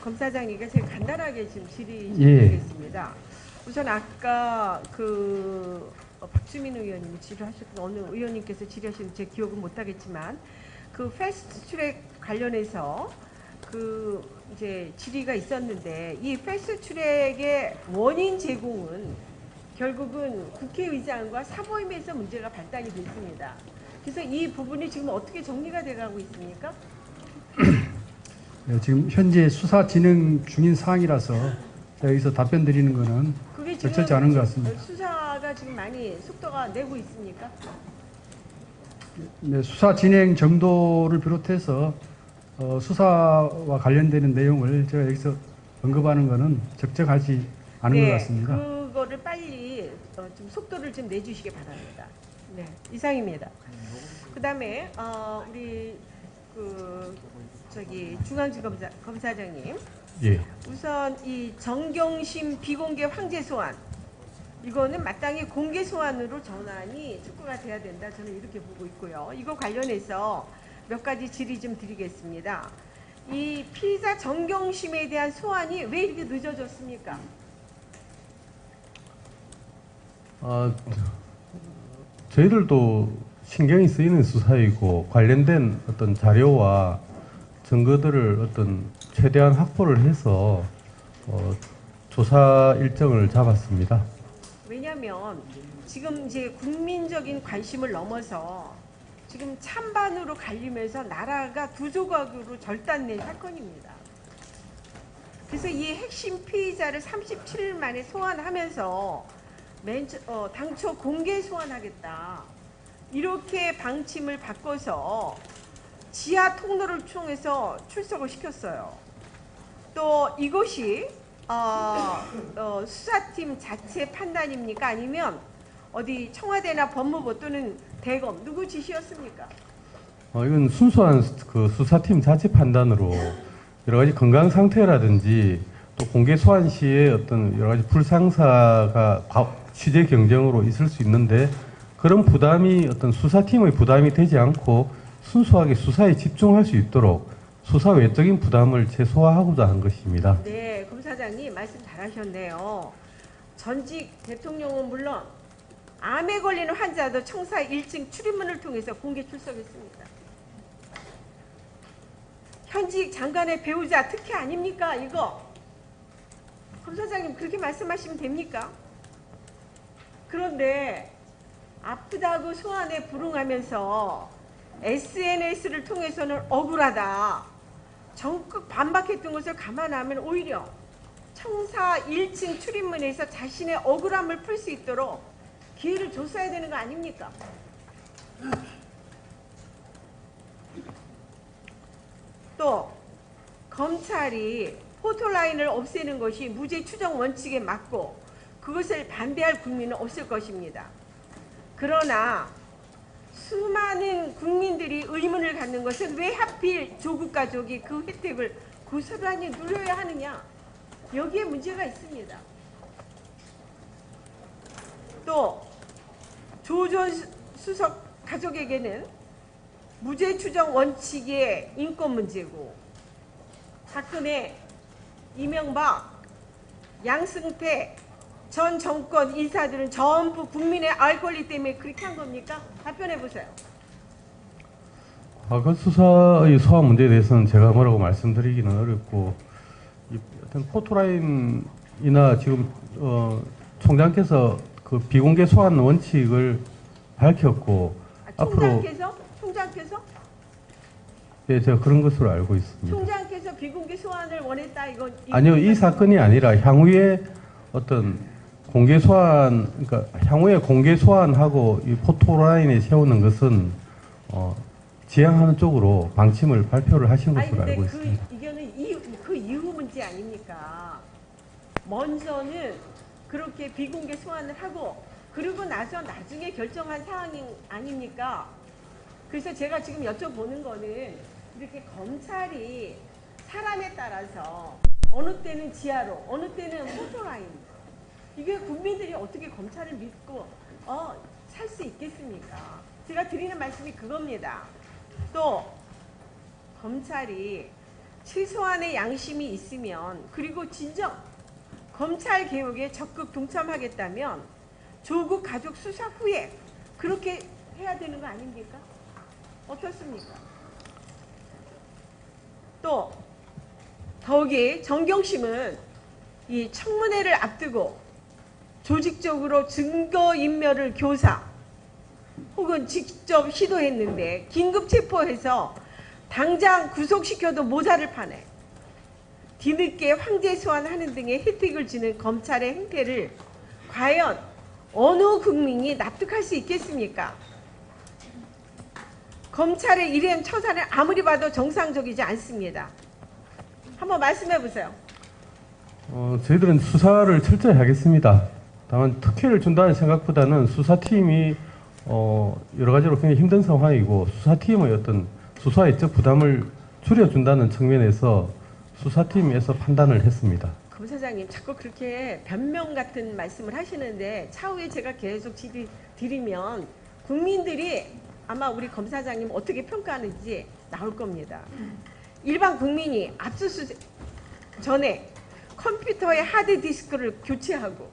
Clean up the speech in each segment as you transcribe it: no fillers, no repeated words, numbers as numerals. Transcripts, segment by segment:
검사장님께 제가 간단하게 지금 질의드리겠습니다. 우선 아까 박주민 의원님이 질의하셨던 어느 의원님께서 질의하시는 제 기억은 못하겠지만 그 패스트트랙 관련해서 이제 질의가 있었는데 이 패스트트랙의 원인 제공은 결국은 국회의장과 사보임에서 문제가 발단이 됐습니다. 그래서 이 부분이 지금 어떻게 정리가 돼가고 있습니까? 네, 지금 현재 수사 진행 중인 사항이라서 제가 여기서 답변 드리는 것은 적절치 않은 것 같습니다. 수사가 지금 많이 속도가 내고 있습니까? 네, 수사 진행 정도를 비롯해서 수사와 관련되는 내용을 제가 여기서 언급하는 것은 적절하지 않은 것 같습니다. 그거를 빨리 좀 속도를 좀 내주시기 바랍니다. 네, 이상입니다. 그다음에 우리 중앙지검사장님, 예. 우선 이 정경심 비공개 황제 소환 이거는 마땅히 공개 소환으로 전환이 촉구가 돼야 된다. 저는 이렇게 보고 있고요. 이거 관련해서 몇 가지 질의 좀 드리겠습니다. 이 피의자 정경심에 대한 소환이 왜 이렇게 늦어졌습니까? 저희들도 신경이 쓰이는 수사이고 관련된 어떤 자료와 증거들을 최대한 확보를 해서 조사 일정을 잡았습니다. 왜냐하면 지금 이제 국민적인 관심을 넘어서 지금 찬반으로 갈리면서 나라가 두 조각으로 절단된 사건입니다. 그래서 이 핵심 피의자를 37일 만에 소환하면서 당초 공개 소환하겠다 이렇게 방침을 바꿔서 지하 통로를 통해서 출석을 시켰어요. 또 이것이 수사팀 자체 판단입니까? 아니면 어디 청와대나 법무부 또는 대검 누구 지시였습니까? 이건 순수한 수사팀 자체 판단으로 여러 가지 건강 상태라든지 또 공개 소환 시에 어떤 여러 가지 불상사가 취재 경쟁으로 있을 수 있는데 그런 부담이 수사팀의 부담이 되지 않고 순수하게 수사에 집중할 수 있도록 수사 외적인 부담을 최소화하고자 한 것입니다. 네, 검사장님 말씀 잘하셨네요. 전직 대통령은 물론 암에 걸리는 환자도 청사 1층 출입문을 통해서 공개 출석했습니다. 현직 장관의 배우자 특혜 아닙니까? 이거 검사장님 그렇게 말씀하시면 됩니까? 그런데 아프다고 소환에 불응하면서 SNS를 통해서는 억울하다 적극 반박했던 것을 감안하면 오히려 청사 1층 출입문에서 자신의 억울함을 풀 수 있도록 기회를 줬어야 되는 거 아닙니까? 또 검찰이 포토라인을 없애는 것이 무죄 추정 원칙에 맞고 그것을 반대할 국민은 없을 것입니다. 그러나 수많은 국민들이 의문을 갖는 것은 왜 하필 조국 가족이 그 혜택을 고스란히 누려야 하느냐, 여기에 문제가 있습니다. 또 조전 수석 가족에게는 무죄 추정 원칙의 인권 문제고 박근혜, 이명박, 양승태 전 정권 인사들은 전부 국민의 알 권리 때문에 그렇게 한 겁니까? 답변해 보세요. 과거 수사의 소환 문제에 대해서는 제가 뭐라고 말씀드리기는 어렵고 어떤 포토라인이나 지금 총장께서 그 비공개 소환 원칙을 밝혔고 앞으로 총장께서? 네, 제가 그런 것으로 알고 있습니다. 총장께서 비공개 소환을 원했다 이건 아니요, 이 사건이 아니라 향후에 어떤 공개 소환, 그러니까 향후에 공개 소환하고 이 포토라인에 세우는 것은 지향하는 쪽으로 방침을 발표를 하신 것으로 알고 있습니다. 이거는 그 이후 문제 아닙니까? 먼저는 그렇게 비공개 소환을 하고 그리고 나서 나중에 결정한 사항이 아닙니까? 그래서 제가 지금 여쭤보는 거는 이렇게 검찰이 사람에 따라서 어느 때는 지하로 어느 때는 포토라인 이게 국민들이 어떻게 검찰을 믿고 살 수 있겠습니까? 제가 드리는 말씀이 그겁니다. 또 검찰이 최소한의 양심이 있으면, 그리고 진정 검찰 개혁에 적극 동참하겠다면 조국 가족 수사 후에 그렇게 해야 되는 거 아닙니까? 어떻습니까? 또 더욱이 정경심은 이 청문회를 앞두고 조직적으로 증거인멸을 교사 혹은 직접 시도했는데 긴급 체포해서 당장 구속시켜도 모자를 파네. 뒤늦게 황제 소환하는 등의 혜택을 주는 검찰의 행태를 과연 어느 국민이 납득할 수 있겠습니까? 검찰의 이런 처사는 아무리 봐도 정상적이지 않습니다. 한번 말씀해 보세요. 저희들은 수사를 철저히 하겠습니다. 다만 특혜를 준다는 생각보다는 수사팀이 여러 가지로 굉장히 힘든 상황이고 수사팀의 어떤 수사의적 부담을 줄여준다는 측면에서 수사팀에서 판단을 했습니다. 검사장님 자꾸 그렇게 변명 같은 말씀을 하시는데 차후에 제가 계속 드리면 국민들이 아마 우리 검사장님 어떻게 평가하는지 나올 겁니다. 일반 국민이 압수수색 전에 컴퓨터의 하드디스크를 교체하고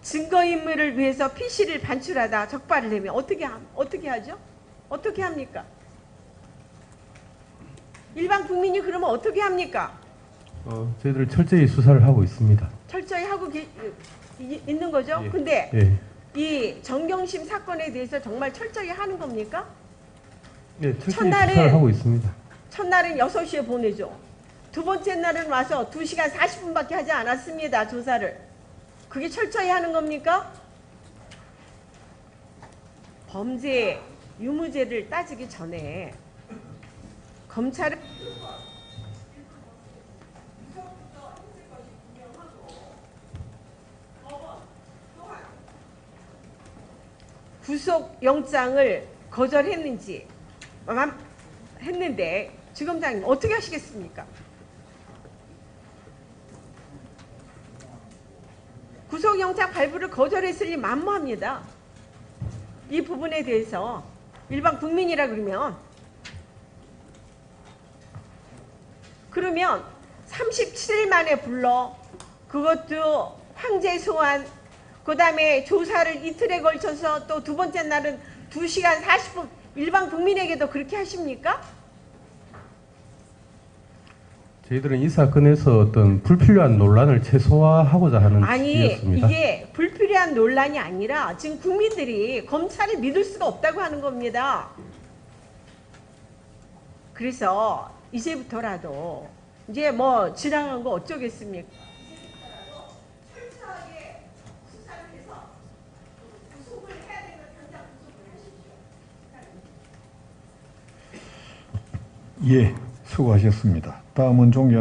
증거인멸을 위해서 PC를 반출하다 적발을 내면 어떻게 하죠? 어떻게 합니까? 일반 국민이 그러면 어떻게 합니까? 저희들 철저히 수사를 하고 있습니다. 철저히 하고 있는 거죠? 예. 근데 예. 이 정경심 사건에 대해서 정말 철저히 하는 겁니까? 네, 철저히 수사를 하고 있습니다. 첫날은 6시에 보내죠. 두 번째 날은 와서 2시간 40분밖에 하지 않았습니다. 조사를. 그게 철저히 하는 겁니까? 범죄, 유무죄를 따지기 전에 검찰은 구속영장을 거절했는지 했는데 주검장님 어떻게 하시겠습니까? 구속영장 발부를 거절했으니 만무합니다. 이 부분에 대해서 일반 국민이라 그러면 37일 만에 불러 그것도 황제 소환 그 다음에 조사를 이틀에 걸쳐서 또 두 번째 날은 2시간 40분 일반 국민에게도 그렇게 하십니까? 저희들은 이 사건에서 어떤 불필요한 논란을 최소화하고자 하는 취지였습니다. 이게 불필요한 논란이 아니라 지금 국민들이 검찰을 믿을 수가 없다고 하는 겁니다. 그래서 이제부터라도 이제 뭐 지나간 거 어쩌겠습니까? 철저하게 수사를 해서 구속을 해야 되는 당장 구속을 하십시오. 예, 수고하셨습니다. 다음은 종